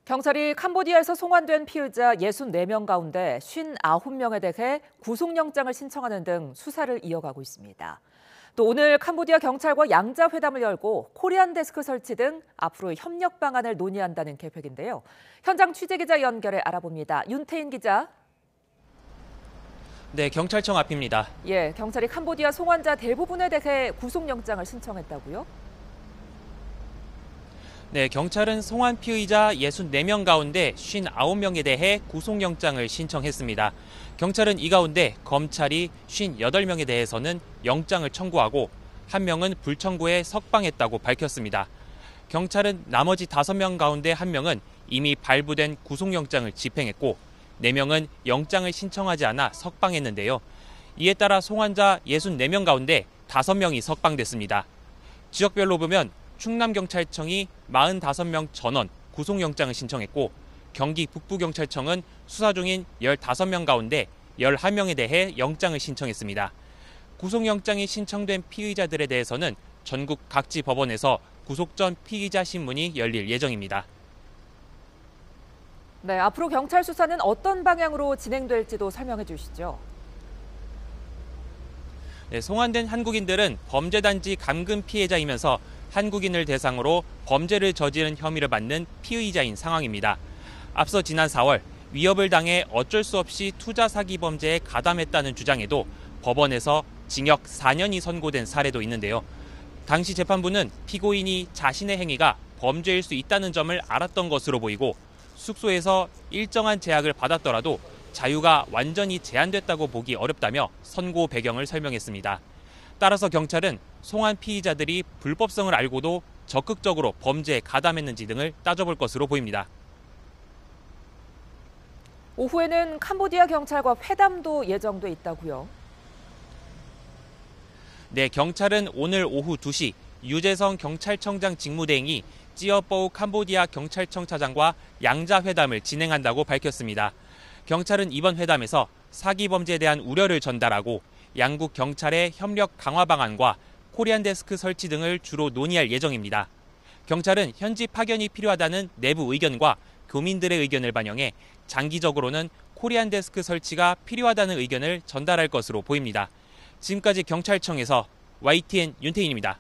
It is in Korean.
경찰이 캄보디아에서 송환된 피의자 64명 가운데 59명에 대해 구속영장을 신청하는 등 수사를 이어가고 있습니다. 또 오늘 캄보디아 경찰과 양자회담을 열고 코리안 데스크 설치 등 앞으로 협력 방안을 논의한다는 계획인데요. 현장 취재기자 연결해 알아봅니다. 윤태인 기자. 네, 경찰청 앞입니다. 경찰이 캄보디아 송환자 대부분에 대해 구속영장을 신청했다고요? 네, 경찰은 송환 피의자 64명 가운데 59명에 대해 구속영장을 신청했습니다. 경찰은 이 가운데 검찰이 58명에 대해서는 영장을 청구하고 1명은 불청구에 석방했다고 밝혔습니다. 경찰은 나머지 5명 가운데 1명은 이미 발부된 구속영장을 집행했고 4명은 영장을 신청하지 않아 석방했는데요. 이에 따라 송환자 64명 가운데 5명이 석방됐습니다. 지역별로 보면 충남경찰청이 45명 전원 구속영장을 신청했고 경기 북부경찰청은 수사 중인 15명 가운데 11명에 대해 영장을 신청했습니다. 구속영장이 신청된 피의자들에 대해서는 전국 각지 법원에서 구속 전 피의자 신문이 열릴 예정입니다. 네, 앞으로 경찰 수사는 어떤 방향으로 진행될지도 설명해 주시죠. 네, 송환된 한국인들은 범죄단지 감금 피해자이면서 한국인을 대상으로 범죄를 저지른 혐의를 받는 피의자인 상황입니다. 앞서 지난 4월 위협을 당해 어쩔 수 없이 투자 사기 범죄에 가담했다는 주장에도 법원에서 징역 4년이 선고된 사례도 있는데요. 당시 재판부는 피고인이 자신의 행위가 범죄일 수 있다는 점을 알았던 것으로 보이고 숙소에서 일정한 제약을 받았더라도 자유가 완전히 제한됐다고 보기 어렵다며 선고 배경을 설명했습니다. 따라서 경찰은 송환 피의자들이 불법성을 알고도 적극적으로 범죄에 가담했는지 등을 따져볼 것으로 보입니다. 오후에는 캄보디아 경찰과 회담도 예정돼 있다고요. 네, 경찰은 오늘 오후 2시 유재성 경찰청장 직무대행이 찌어버우 캄보디아 경찰청 차장과 양자회담을 진행한다고 밝혔습니다. 경찰은 이번 회담에서 사기 범죄에 대한 우려를 전달하고 양국 경찰의 협력 강화 방안과 코리안 데스크 설치 등을 주로 논의할 예정입니다. 경찰은 현지 파견이 필요하다는 내부 의견과 교민들의 의견을 반영해 장기적으로는 코리안 데스크 설치가 필요하다는 의견을 전달할 것으로 보입니다. 지금까지 경찰청에서 YTN 윤태인입니다.